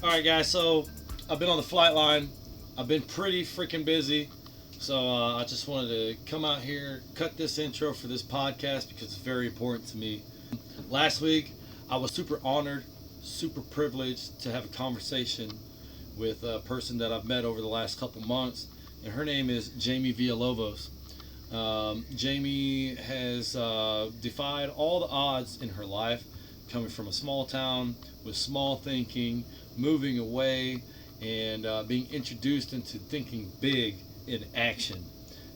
All right, guys. So I've been on the flight line. I've been pretty freaking busy. So I just wanted to come out here, cut this intro for this podcast because it's very important to me. Last week, I was super honored, super privileged to have a conversation with a person that I've met over the last couple months, and her name is Jaime Villalovos. Jamie has defied all the odds in her life, coming from a small town with small thinking, moving away, and being introduced into thinking big in action.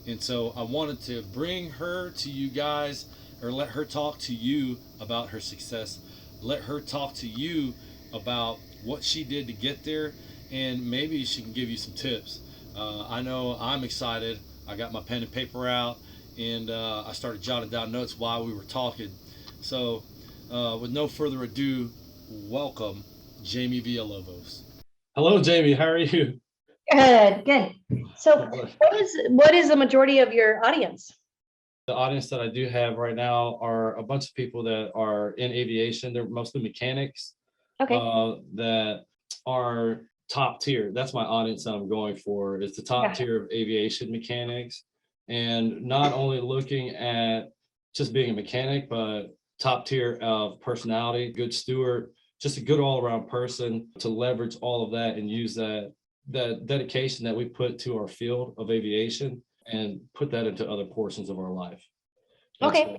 And so I wanted to bring her to you guys, or let her talk to you about her success. Let her talk to you about what she did to get there, and maybe she can give you some tips. I know I'm excited. I got my pen and paper out, and I started jotting down notes while we were talking. So, with no further ado, welcome Jaime Villalovos. Hello, Jamie. How are you? Good, good. So what is the majority of your audience? The audience that I do have right now are a bunch of people that are in aviation. They're mostly mechanics Okay. that are top tier. That's my audience that I'm going for. It's the top Gotcha. tier of aviation mechanics, and not only looking at just being a mechanic, but top tier of personality, good steward, just a good all around person to leverage all of that and use that dedication that we put to our field of aviation and put that into other portions of our life. And Okay. so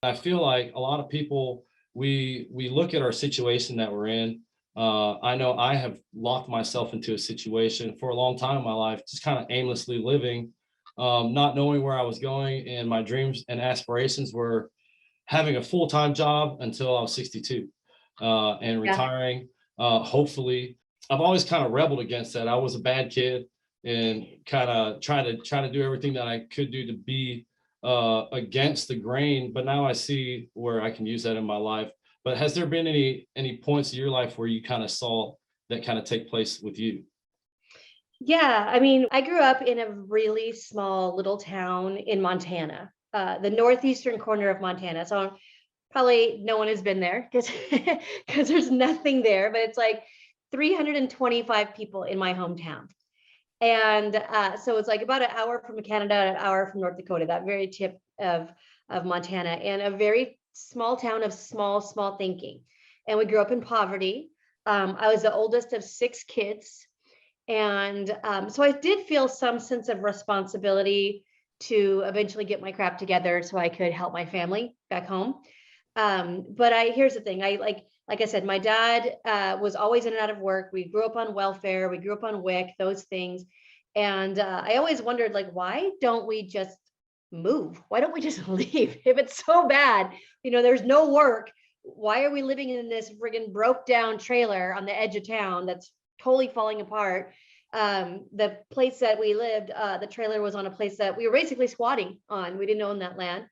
I feel like a lot of people, we look at our situation that we're in. I know I have locked myself into a situation for a long time in my life, just kind of aimlessly living, not knowing where I was going, and my dreams and aspirations were having a full-time job until I was 62 and Yeah. retiring. Hopefully, I've always kind of rebelled against that. I was a bad kid and kind of try to do everything that I could do to be against the grain. But now I see where I can use that in my life. But has there been any points in your life where you kind of saw that kind of take place with you? Yeah, I mean, I grew up in a really small little town in Montana, the northeastern corner of Montana. So probably no one has been there because because there's nothing there, but it's like 325 people in my hometown. And so it's like about an hour from Canada, an hour from North Dakota, that very tip of Montana, and a very small town of small thinking. And we grew up in poverty. I was the oldest of six kids, and so I did feel some sense of responsibility to eventually get my crap together so I could help my family back home. But here's the thing. Like I said, my dad was always in and out of work. We grew up on welfare. We grew up on WIC, those things. And I always wondered, like, why don't we just move? Why don't we just leave? If it's so bad, there's no work. Why are we living in this friggin' broke down trailer on the edge of town that's totally falling apart? The place that we lived, the trailer was on a place that we were basically squatting on. We didn't own that land.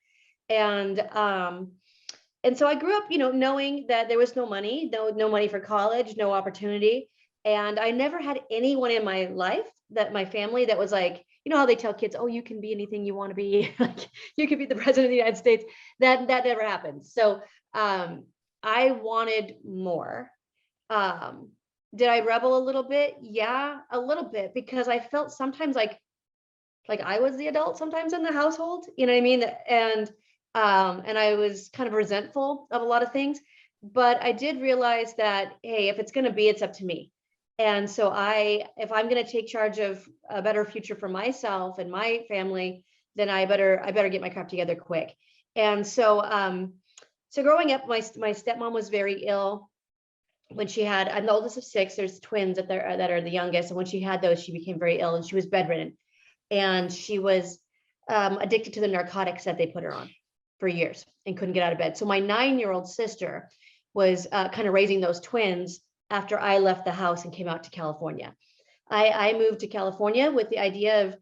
And so I grew up, knowing that there was no money, no money for college, no opportunity. And I never had anyone in my life, that my family, that was like, how they tell kids, oh, you can be anything you want to be. Like, you could be the president of the United States. That never happened. So I wanted more. Um, did I rebel a little bit? Yeah, a little bit, because I felt sometimes like I was the adult sometimes in the household, you know what I mean? And I was kind of resentful of a lot of things, but I did realize that, hey, if it's going to be, it's up to me. And so if I'm going to take charge of a better future for myself and my family, then I better get my crap together quick. And so growing up, my stepmom was very ill. When she had, I'm the oldest of six, there's twins that are the youngest. And when she had those, she became very ill and she was bedridden, and she was addicted to the narcotics that they put her on for years and couldn't get out of bed. So my 9-year-old sister was kind of raising those twins after I left the house and came out to California. I moved to California with the idea of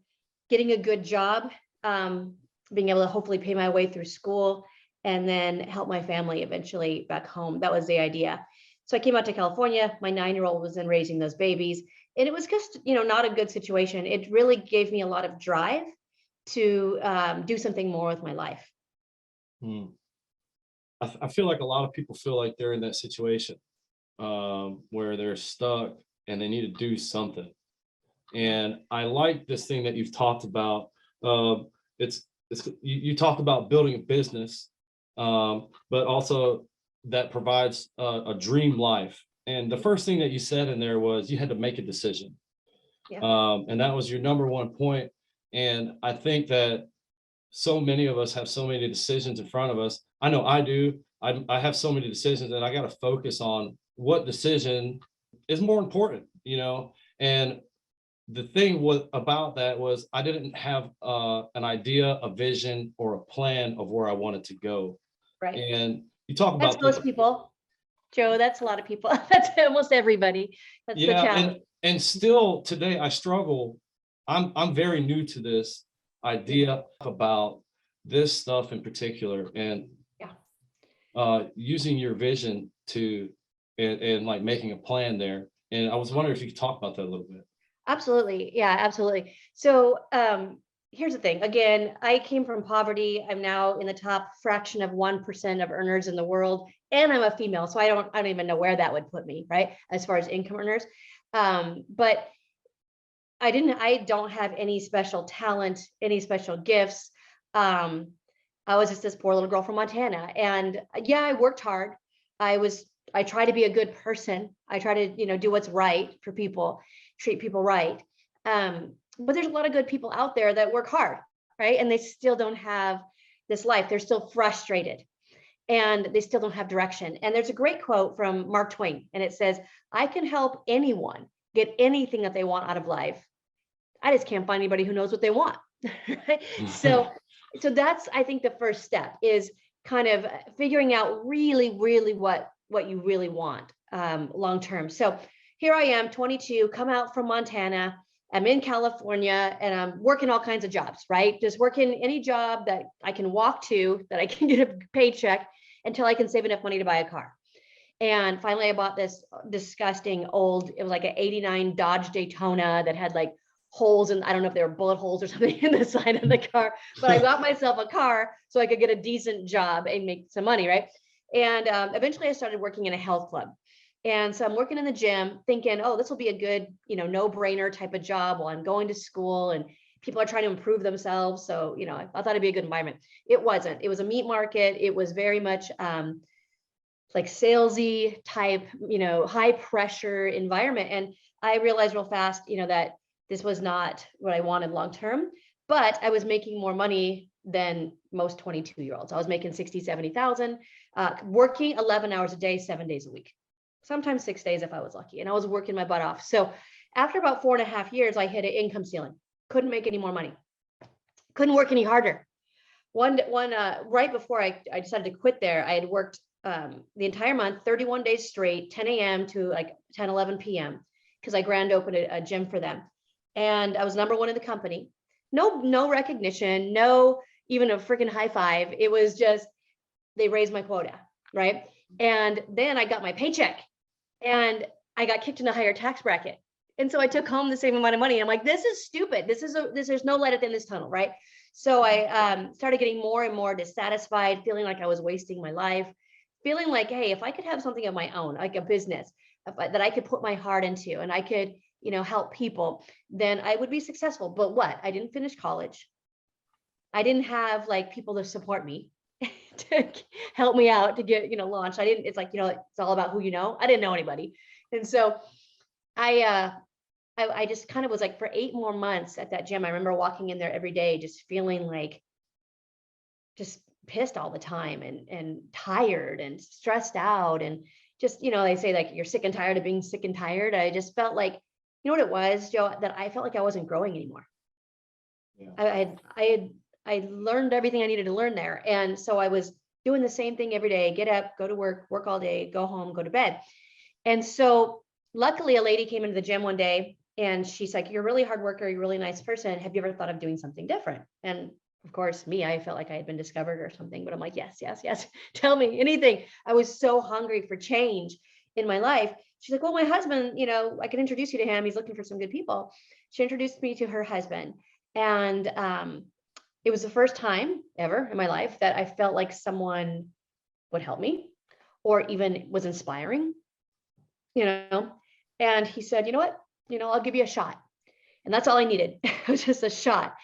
getting a good job, being able to hopefully pay my way through school, and then help my family eventually back home. That was the idea. So I came out to California. My 9-year-old was then raising those babies. And it was just, not a good situation. It really gave me a lot of drive to do something more with my life. Hmm. I feel like a lot of people feel like they're in that situation where they're stuck and they need to do something. And I like this thing that you've talked about. It's you talked about building a business, but also that provides a dream life. And the first thing that you said in there was you had to make a decision. Yeah. And that was your number one point. And I think that so many of us have so many decisions in front of us. I know I do. I have so many decisions, and I got to focus on what decision is more important, And the thing was about that was I didn't have an idea, a vision, or a plan of where I wanted to go. Right. And you talk That's about most people, Joe. That's a lot of people. That's almost everybody. That's the yeah, challenge. and still today I struggle. I'm very new to this idea about this stuff in particular, and Yeah. using your vision to and like making a plan there. And I was wondering if you could talk about that a little bit. Absolutely. Yeah, absolutely. So here's the thing. Again, I came from poverty. I'm now in the top fraction of 1% of earners in the world. And I'm a female. So I don't even know where that would put me, right? As far as income earners. But I don't have any special talent, any special gifts. I was just this poor little girl from Montana. And yeah, I worked hard. I try to be a good person. I try to, do what's right for people, treat people right. But there's a lot of good people out there that work hard, right? And they still don't have this life. They're still frustrated and they still don't have direction. And there's a great quote from Mark Twain, and it says, I can help anyone get anything that they want out of life. I just can't find anybody who knows what they want. Right? So that's, I think, the first step is kind of figuring out really, really what you really want long term. So here I am, 22, come out from Montana. I'm in California and I'm working all kinds of jobs, right? Just working any job that I can walk to, that I can get a paycheck until I can save enough money to buy a car. And finally, I bought this disgusting old, it was like an 89 Dodge Daytona that had like holes, and I don't know if they were bullet holes or something in the side of the car, but I got myself a car so I could get a decent job and make some money, right? And eventually I started working in a health club. And so I'm working in the gym thinking, oh, this will be a good, no-brainer type of job while I'm going to school and people are trying to improve themselves. So, I thought it'd be a good environment. It wasn't. It was a meat market. It was very much like salesy type, high pressure environment. And I realized real fast, that this was not what I wanted long-term, but I was making more money than most 22-year-olds. I was making 60, 70,000, working 11 hours a day, 7 days a week, sometimes 6 days if I was lucky. And I was working my butt off. So after about 4.5 years, I hit an income ceiling, couldn't make any more money, couldn't work any harder. Right before I decided to quit there, I had worked the entire month, 31 days straight, 10 a.m. to like 10, 11 p.m. because I grand opened a gym for them. And I was number one in the company. No recognition, no even a freaking high five. It was just, they raised my quota, right? And then I got my paycheck and I got kicked in a higher tax bracket. And so I took home the same amount of money. I'm like, this is stupid. There's no light at the end of this tunnel, right? So I started getting more and more dissatisfied, feeling like I was wasting my life, feeling like, hey, if I could have something of my own, like a business that I could put my heart into and I could, help people, then I would be successful. But what? I didn't finish college. I didn't have like people to support me to help me out to get, launched. It's like, it's all about who you know. I didn't know anybody. And so I just kind of was like for 8 more months at that gym. I remember walking in there every day, just feeling like just pissed all the time and tired and stressed out. And just, they say like, you're sick and tired of being sick and tired. I just felt like, what it was, Joe, that I felt like I wasn't growing anymore. Yeah. I learned everything I needed to learn there. And so I was doing the same thing every day, get up, go to work all day, go home, go to bed. And so luckily a lady came into the gym one day and she's like, you're a really hard worker. You're a really nice person. Have you ever thought of doing something different? And of course, I felt like I had been discovered or something, but I'm like, yes. Tell me anything. I was so hungry for change in my life. She's like, well, my husband, I can introduce you to him. He's looking for some good people. She introduced me to her husband. And it was the first time ever in my life that I felt like someone would help me or even was inspiring, And he said, you know what, I'll give you a shot. And that's all I needed. It was just a shot.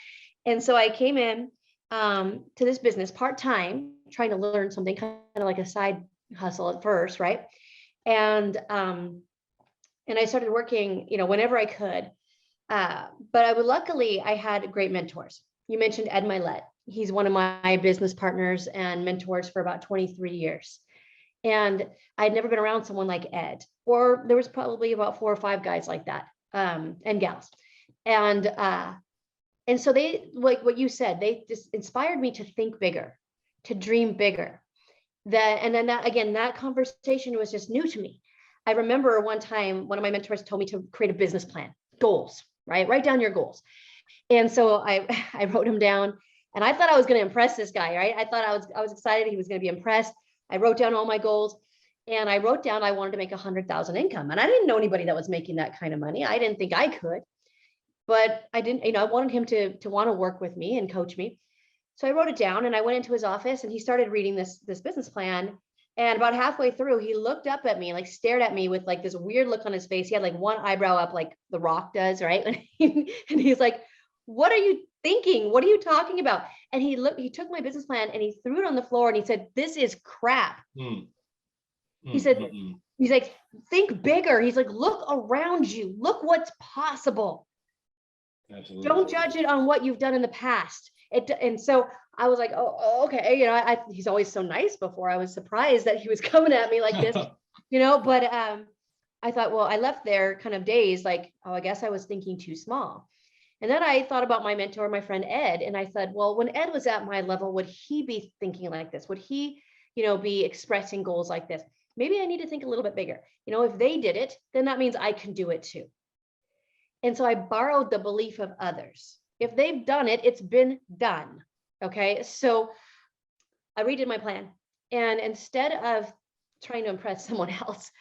And so I came in to this business part-time, trying to learn something, kind of like a side hustle at first, right? And I started working, whenever I could. But luckily, I had great mentors. You mentioned Ed Milet. He's one of my business partners and mentors for about 23 years. And I'd never been around someone like Ed, or there was probably about 4 or 5 guys like that, and gals. And so they, like what you said, they just inspired me to think bigger, to dream bigger. And then that conversation was just new to me. I remember one time, one of my mentors told me to create a business plan, goals, right? Write down your goals. And so I wrote them down, and I thought I was going to impress this guy, right? I thought I was excited he was going to be impressed. I wrote down all my goals, and I wrote down I wanted to make 100,000 income, and I didn't know anybody that was making that kind of money. I didn't think I could, but I didn't, I wanted him to want to work with me and coach me. So I wrote it down, and I went into his office, and he started reading this business plan. And about halfway through, he looked up at me, like stared at me with like this weird look on his face. He had like one eyebrow up, like The Rock does, right? And he's like, "What are you thinking? What are you talking about?" And he took my business plan and he threw it on the floor and he said, "This is crap." He said, he's like, "Think bigger." He's like, "Look around you. Look what's possible. Absolutely. Don't judge it on what you've done in the past." And so I was like, oh, okay. He's always so nice before. I was surprised that he was coming at me like this, but I thought, well, I left there kind of dazed, like, oh, I guess I was thinking too small. And then I thought about my mentor, my friend Ed, and I said, well, when Ed was at my level, would he be thinking like this? Would he, be expressing goals like this? Maybe I need to think a little bit bigger. If they did it, then that means I can do it too. And so I borrowed the belief of others. If they've done it, it's been done. Okay. So I redid my plan. And instead of trying to impress someone else,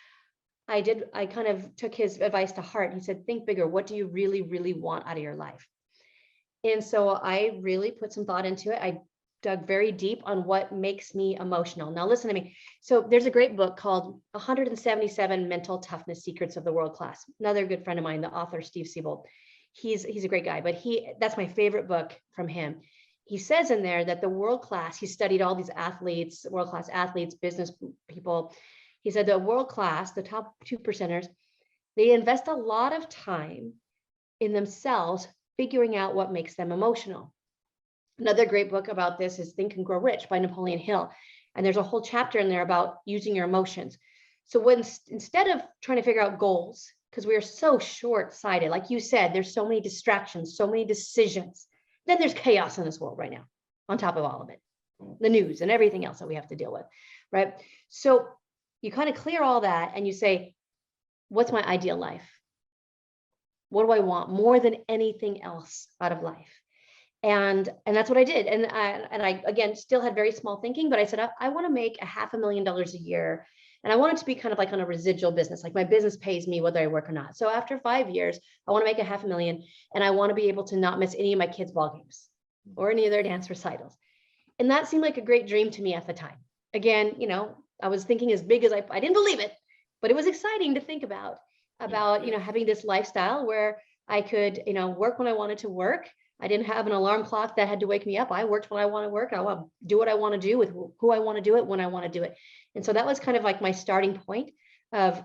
I kind of took his advice to heart. He said, think bigger. What do you really, really want out of your life? And so I really put some thought into it. I dug very deep on what makes me emotional. Now, listen to me. So there's a great book called 177 Mental Toughness Secrets of the World Class. Another good friend of mine, the author, Steve Siebold. He's a great guy, but that's my favorite book from him. He says in there that the world class, he studied all these athletes, world-class athletes, business people. He said the world class, the top 2%ers, they invest a lot of time in themselves figuring out what makes them emotional. Another great book about this is Think and Grow Rich by Napoleon Hill. And there's a whole chapter in there about using your emotions. So instead of trying to figure out goals, because we are so short-sighted, like you said, there's so many distractions, so many decisions. Then there's chaos in this world right now, on top of all of it, the news and everything else that we have to deal with, right? So you kind of clear all that and you say, what's my ideal life? What do I want more than anything else out of life? And that's what I did. And I again, still had very small thinking, but I said, I want to make $500,000 a year. And I want it to be kind of like on a residual business, like my business pays me whether I work or not. So after 5 years, I want to make $500,000, and I want to be able to not miss any of my kids' ball games or any of their dance recitals. And that seemed like a great dream to me at the time. Again, I was thinking as big as I didn't believe it, but it was exciting to think about, having this lifestyle where I could, work when I wanted to work. I didn't have an alarm clock that had to wake me up. I worked when I want to work. I want to do what I want to do with who I want to do it when I want to do it. And so that was kind of like my starting point of,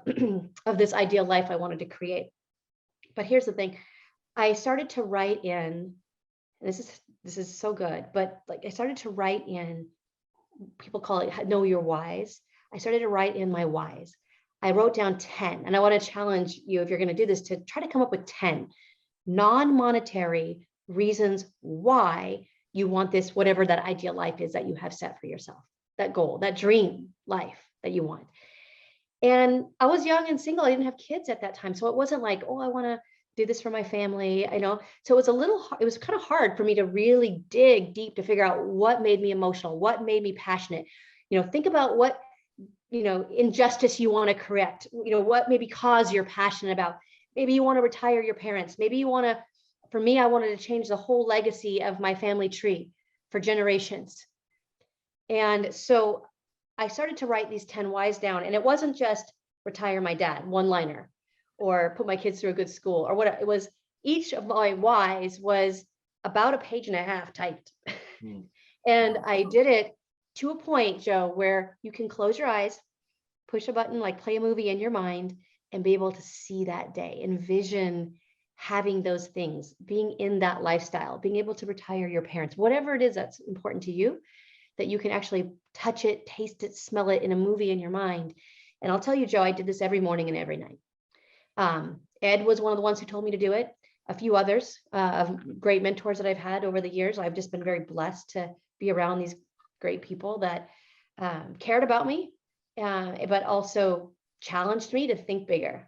of this ideal life I wanted to create. But here's the thing. I started to write in, and this is so good, but like I started to write in, people call it know your whys. I started to write in my whys. I wrote down 10, and I want to challenge you, if you're going to do this, to try to come up with 10 non-monetary reasons why you want this, whatever that ideal life is that you have set for yourself, that goal, that dream life that you want. And I was young and single. I didn't have kids at that time. So it wasn't like, oh, I want to do this for my family, So it was kind of hard for me to really dig deep to figure out what made me emotional, what made me passionate. Think about what, injustice you want to correct, what maybe cause you're passionate about. Maybe you want to retire your parents. Maybe you want to, for me, I wanted to change the whole legacy of my family tree for generations. And so I started to write these 10 whys down, and it wasn't just retire my dad, one liner. or put my kids through a good school, or what it was. Each of my whys was about a page and a half typed. Mm. And I did it to a point, Joe, where you can close your eyes, push a button, like play a movie in your mind, and be able to see that day, envision having those things, being in that lifestyle, being able to retire your parents, whatever it is that's important to you, that you can actually touch it, taste it, smell it in a movie in your mind. And I'll tell you, Joe, I did this every morning and every night. Ed was one of the ones who told me to do it. A few others of great mentors that I've had over the years. I've just been very blessed to be around these great people that cared about me, but also challenged me to think bigger.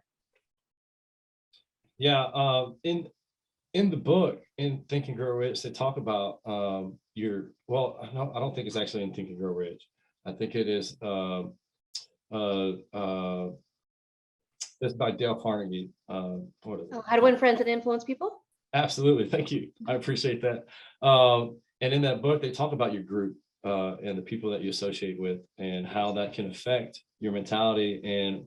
Yeah, in the book, in Think and Grow Rich, they talk about well, I don't think it's actually in Think and Grow Rich. I think it is it's by Dale Carnegie. What is it? How to Win Friends and Influence People. Absolutely. Thank you. I appreciate that. And in that book, they talk about your group and the people that you associate with and how that can affect your mentality and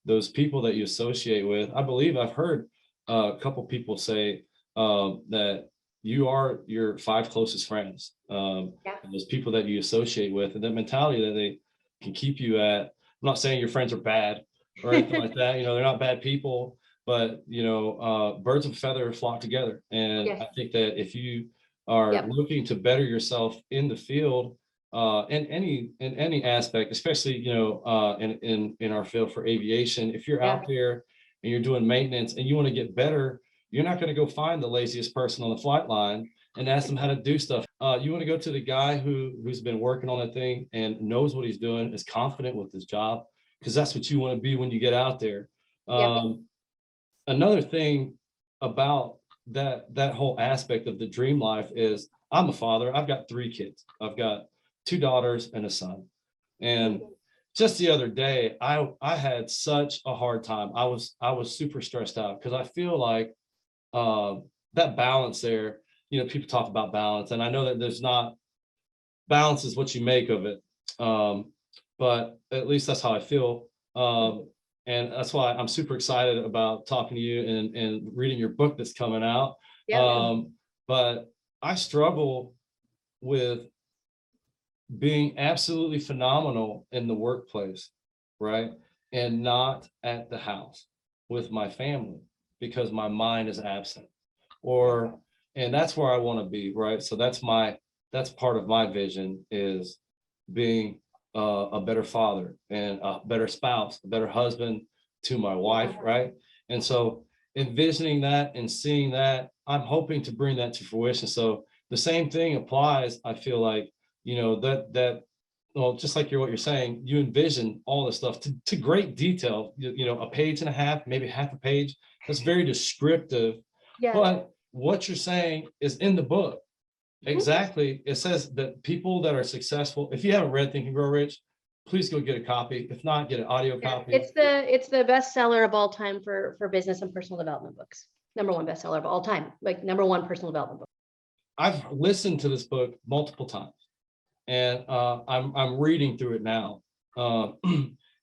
those people that you associate with. I believe I've heard a couple people say that you are your 5 closest friends, and those people that you associate with, and that mentality that they can keep you at. I'm not saying your friends are bad or anything like that. You know, they're not bad people, but you know, birds of a feather flock together. And Yes. I think that if you are looking to better yourself in the field, in any aspect, especially you know, in our field for aviation, if you're out there and you're doing maintenance and you want to get better, you're not going to go find the laziest person on the flight line and ask them how to do stuff. You want to go to the guy who's been working on that thing and knows what he's doing, is confident with his job, because that's what you want to be when you get out there. Another thing about that whole aspect of the dream life is I'm a father. I've got 3 kids. I've got 2 daughters and a son. And just the other day, I had such a hard time. I was super stressed out because I feel like that balance there, you know, people talk about balance, and I know that there's not, balance is what you make of it. But at least that's how I feel. And that's why I'm super excited about talking to you and reading your book that's coming out. But I struggle with being absolutely phenomenal in the workplace, right? And not at the house with my family because my mind is absent. And that's where I want to be, right? So that's part of my vision, is being a better father and a better spouse, a better husband to my wife, right? And so envisioning that and seeing that, I'm hoping to bring that to fruition. So the same thing applies, I feel like, you know, that well, just like what you're saying, you envision all this stuff to great detail, you know, a page and a half, maybe half a page. That's very descriptive. But what you're saying is in the book. Exactly. It says that people that are successful, if you haven't read Think and Grow Rich, please go get a copy. If not, get an audio copy. It's the bestseller of all time for business and personal development books. #1 bestseller of all time, like #1 personal development book. I've listened to this book multiple times, and I'm reading through it now.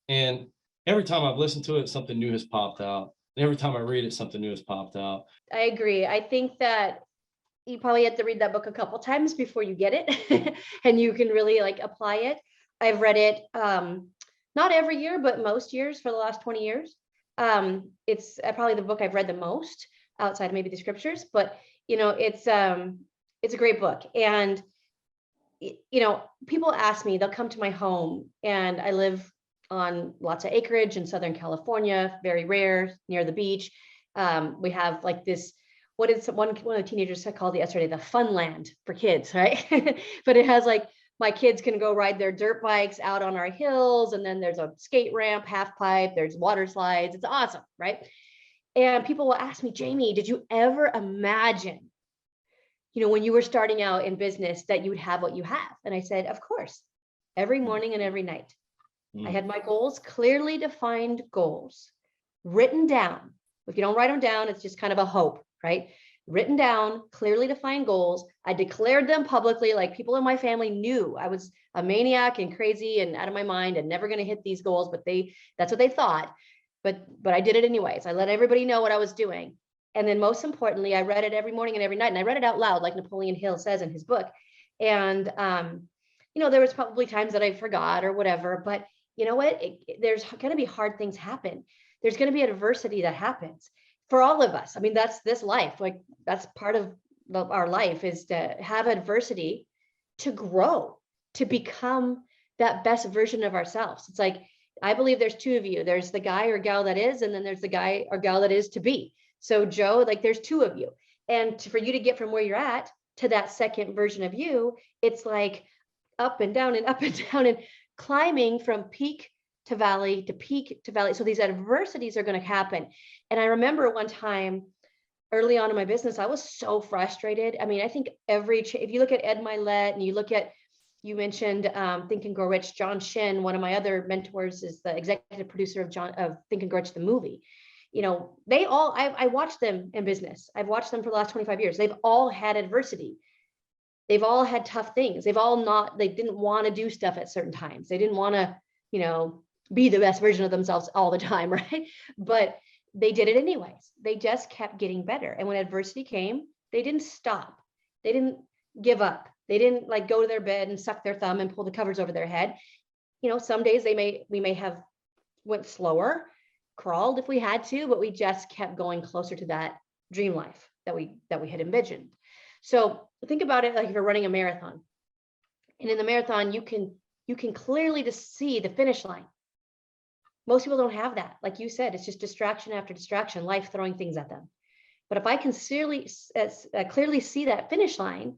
And every time I've listened to it, something new has popped out. And every time I read it, something new has popped out. I agree. I think that you probably have to read that book a couple times before you get it and you can really like apply it. I've read it not every year, but most years for the last 20 years. It's probably the book I've read the most outside maybe the scriptures, but you know, it's a great book. And you know, people ask me, they'll come to my home, and I live on lots of acreage in Southern California, very rare, near the beach. We have like this, what is one of the teenagers called it yesterday, the fun land for kids, right? But it has like, my kids can go ride their dirt bikes out on our hills, and then there's a skate ramp, half pipe, there's water slides. It's awesome, right? And people will ask me, Jamie, did you ever imagine, you know, when you were starting out in business, that you would have what you have? And I said, of course, every morning and every night. I had my goals, clearly defined goals, written down. If you don't write them down, it's just kind of a hope, right? Written down, clearly defined goals. I declared them publicly, like people in my family knew I was a maniac and crazy and out of my mind and never going to hit these goals, but that's what they thought. but I did it anyways. I let everybody know what I was doing. And then most importantly, I read it every morning and every night, and I read it out loud, like Napoleon Hill says in his book. And, there was probably times that I forgot or whatever, but you know what? There's going to be hard things happen. There's going to be adversity that happens for all of us. I mean, that's this life. Like, that's part of our life, is to have adversity, to grow, to become that best version of ourselves. It's like, I believe there's two of you. There's the guy or gal that is, and then there's the guy or gal that is to be. So Joe, like, there's two of you. And for you to get from where you're at to that second version of you, it's like up and down and up and down and climbing from peak to valley to peak to valley. So these adversities are going to happen. And I remember one time early on in my business, I was so frustrated. I mean, I think if you look at Ed Milet and you mentioned Think and Grow Rich, John Shin, one of my other mentors, is the executive producer of Think and Grow Rich, the movie. I watched them in business. I've watched them for the last 25 years. They've all had adversity. They've all had tough things. They didn't want to do stuff at certain times. They didn't want to, be the best version of themselves all the time, right? But they did it anyways. They just kept getting better. And when adversity came, they didn't stop. They didn't give up. They didn't like go to their bed and suck their thumb and pull the covers over their head. Some days we may have went slower, crawled if we had to, but we just kept going closer to that dream life that we had envisioned. So think about it like if you're running a marathon. And in the marathon, you can clearly just see the finish line. Most people don't have that. Like you said, it's just distraction after distraction, life throwing things at them. But if I can clearly see that finish line,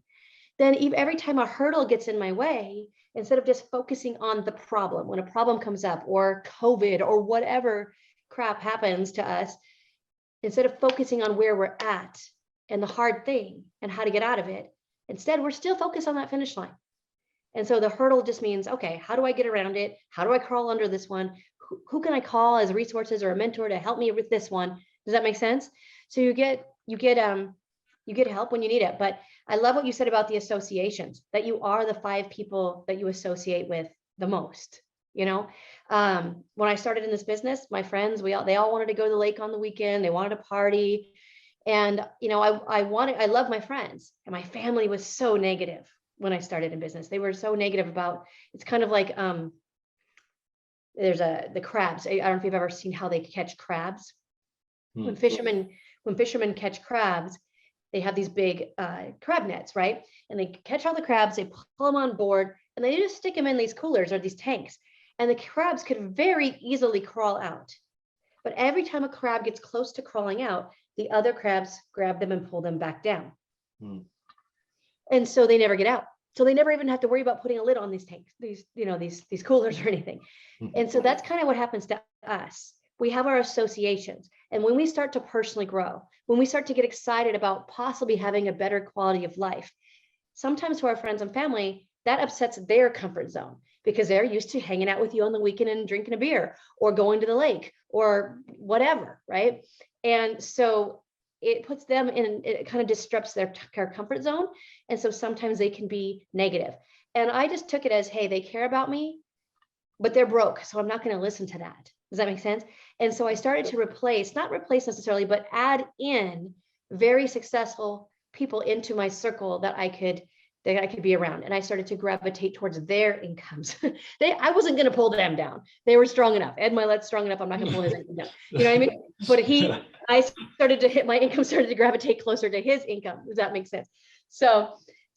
then every time a hurdle gets in my way, instead of just focusing on the problem, when a problem comes up or COVID or whatever crap happens to us, instead of focusing on where we're at and the hard thing and how to get out of it, instead we're still focused on that finish line. And so the hurdle just means, okay, how do I get around it? How do I crawl under this one? Who can I call as resources or a mentor to help me with this one? Does that make sense? So you get help when you need it. But I love what you said about the associations, that you are the 5 people that you associate with the most. When I started in this business, my friends, they all wanted to go to the lake on the weekend. They wanted to party. And, I love my friends, and my family was so negative when I started in business. They were so negative about, it's kind of like, there's the crabs. I don't know if you've ever seen how they catch crabs. When fishermen catch crabs, they have these big crab nets, right? And they catch all the crabs, they pull them on board, and they just stick them in these coolers or these tanks. And the crabs could very easily crawl out. But every time a crab gets close to crawling out, the other crabs grab them and pull them back down. And so they never get out. So they never even have to worry about putting a lid on these tanks, these coolers or anything. And so that's kind of what happens to us. We have our associations. And when we start to personally grow, when we start to get excited about possibly having a better quality of life, sometimes to our friends and family, that upsets their comfort zone because they're used to hanging out with you on the weekend and drinking a beer or going to the lake or whatever, right? And so it puts them in, it kind of disrupts their comfort zone. And so sometimes they can be negative. And I just took it as, hey, they care about me, but they're broke. So I'm not going to listen to that. Does that make sense? And so I started to not replace necessarily, but add in very successful people into my circle that I could be around. And I started to gravitate towards their incomes. I wasn't going to pull them down. They were strong enough. Ed Milet's strong enough. I'm not going to pull his income down. You know what I mean? But my income started to gravitate closer to his income. Does that make sense? So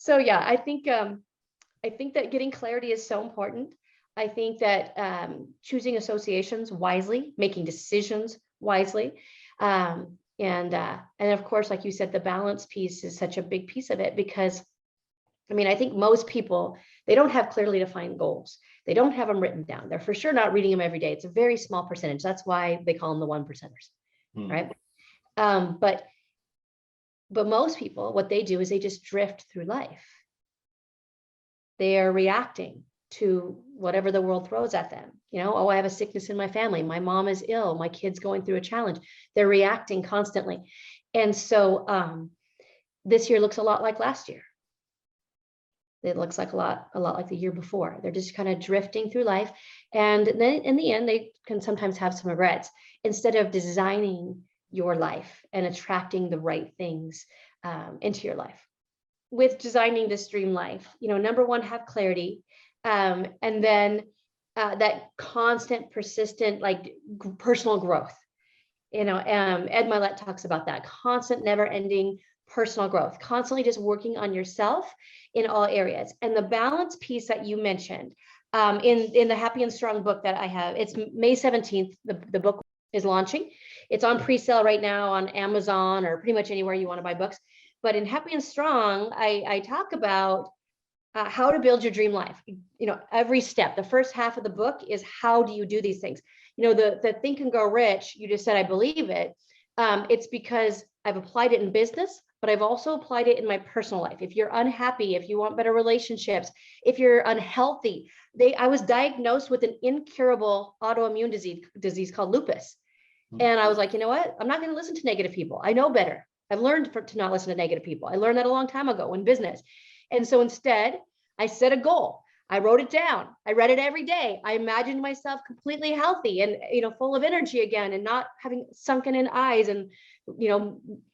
yeah, I think that getting clarity is so important. I think that choosing associations wisely, making decisions wisely, and of course, like you said, the balance piece is such a big piece of it because, I think most people, they don't have clearly defined goals. They don't have them written down. They're for sure not reading them every day. It's a very small percentage. That's why they call them the 1%ers, right? But most people, what they do is they just drift through life. They are reacting to whatever the world throws at them. I have a sickness in my family. My mom is ill. My kid's going through a challenge. They're reacting constantly. And so this year looks a lot like last year. It looks like a lot like the year before. They're just kind of drifting through life. And then in the end, they can sometimes have some regrets instead of designing your life and attracting the right things into your life. With designing this dream life, number one, have clarity. And then that constant, persistent, like personal growth. Ed Milet talks about that constant, never ending personal growth, constantly just working on yourself in all areas. And the balance piece that you mentioned in the Happy and Strong book that I have, it's May 17th, the book is launching. It's on pre-sale right now on Amazon or pretty much anywhere you want to buy books. But in Happy and Strong, I talk about how to build your dream life. Every step. The first half of the book is how do you do these things? The Think and Grow Rich, you just said, I believe it. It's because I've applied it in business, but I've also applied it in my personal life. If you're unhappy, if you want better relationships, if you're unhealthy, I was diagnosed with an incurable autoimmune disease called lupus. And I was like, you know what? I'm not going to listen to negative people. I know better. I've learned to not listen to negative people. I learned that a long time ago in business. And so instead, I set a goal. I wrote it down. I read it every day. I imagined myself completely healthy and, full of energy again and not having sunken in eyes and,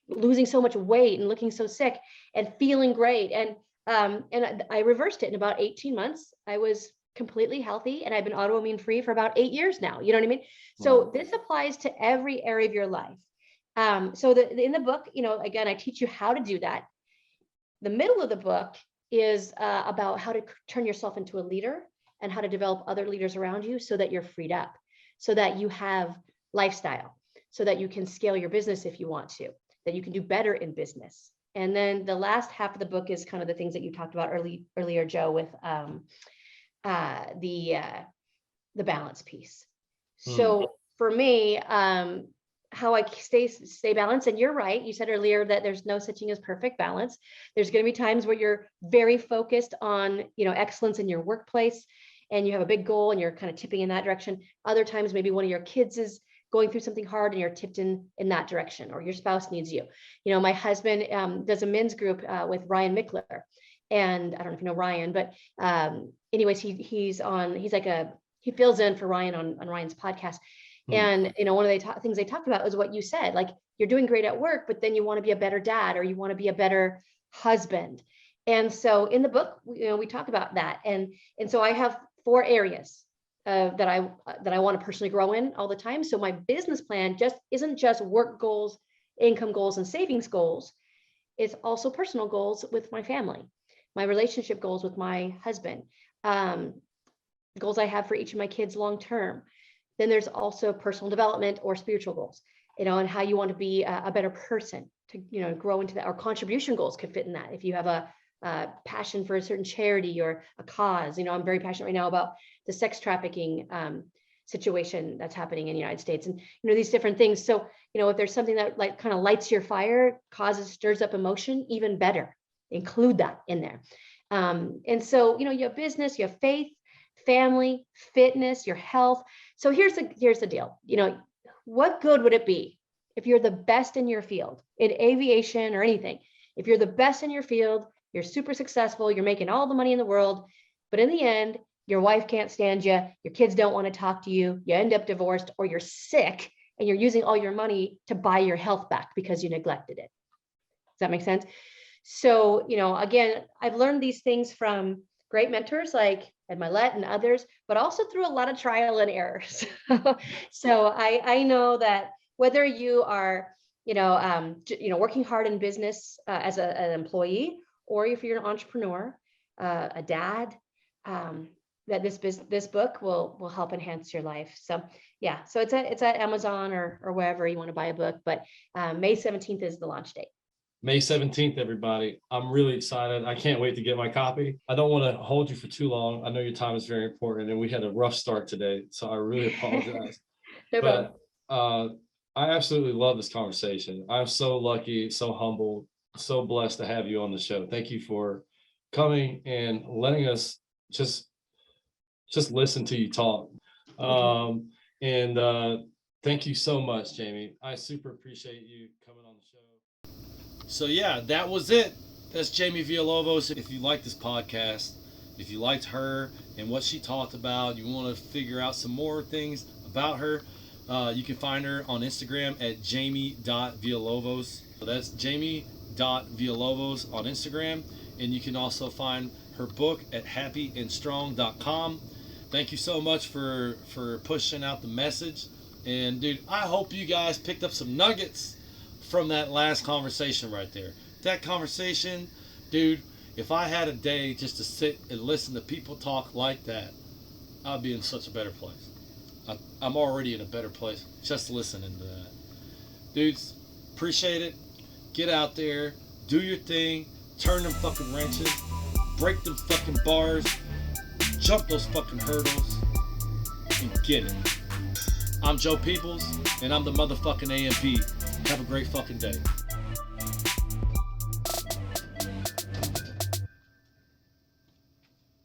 losing so much weight and looking so sick and feeling great. And I reversed it in about 18 months. I was completely healthy and I've been autoimmune free for about 8 years now. You know what I mean? So this applies to every area of your life. So in the book, again, I teach you how to do that. The middle of the book is about how to turn yourself into a leader and how to develop other leaders around you so that you're freed up, so that you have lifestyle, so that you can scale your business if you want to, that you can do better in business. And then the last half of the book is kind of the things that you talked about earlier, Joe, with the balance piece. So for me, how I stay balanced. And you're right. You said earlier that there's no such thing as perfect balance. There's going to be times where you're very focused on, excellence in your workplace and you have a big goal and you're kind of tipping in that direction. Other times, maybe one of your kids is going through something hard and you're tipped in that direction, or your spouse needs you. My husband does a men's group with Ryan Mickler. And I don't know if you know Ryan, but anyways, he fills in for Ryan on Ryan's podcast. And, one of the things they talked about was what you said, like you're doing great at work, but then you want to be a better dad or you want to be a better husband. And so in the book, we talk about that. And so I have 4 areas that I want to personally grow in all the time. So my business plan isn't just work goals, income goals, and savings goals. It's also personal goals with my family, my relationship goals with my husband, goals I have for each of my kids long-term. Then there's also personal development or spiritual goals, and how you want to be a better person to, grow into that, or contribution goals could fit in that. If you have a passion for a certain charity or a cause, I'm very passionate right now about the sex trafficking situation that's happening in the United States, and these different things. So if there's something that like kind of lights your fire, stirs up emotion, even better, include that in there. And so you have business, you have faith, family, fitness, your health. So here's the deal. What good would it be if you're the best in your field, in aviation or anything? If you're the best in your field, you're super successful, you're making all the money in the world, but in the end, your wife can't stand you, your kids don't want to talk to you, you end up divorced, or you're sick and you're using all your money to buy your health back because you neglected it. Does that make sense? So, again, I've learned these things from great mentors like Ed Milet and others, but also through a lot of trial and errors. So I know that whether you are, working hard in business as an employee, or if you're an entrepreneur, a dad, that this book will help enhance your life. So yeah, so it's at Amazon or wherever you want to buy a book, but May 17th is the launch date. May 17th, everybody. I'm really excited. I can't wait to get my copy. I don't want to hold you for too long. I know your time is very important, and we had a rough start today, so I really apologize. No but I absolutely love this conversation. I'm so lucky, so humbled, so blessed to have you on the show. Thank you for coming and letting us just listen to you talk. Thank you so much, Jaime. I super appreciate you coming on the show. So yeah, that was it. That's Jaime Villalovos. If you like this podcast, if you liked her and what she talked about, you want to figure out some more things about her, you can find her on Instagram at jamie.villalovos. So that's jamie.villalovos on Instagram. And you can also find her book at happyandstrong.com. Thank you so much for pushing out the message. And dude, I hope you guys picked up some nuggets from that last conversation right there. That conversation, dude, if I had a day just to sit and listen to people talk like that, I'd be in such a better place. I'm already in a better place just listening to that. Dudes, appreciate it. Get out there, do your thing, turn them fucking wrenches, break them fucking bars, jump those fucking hurdles, and get it. I'm Joe Peoples, and I'm the motherfucking A&P. Have a great fucking day.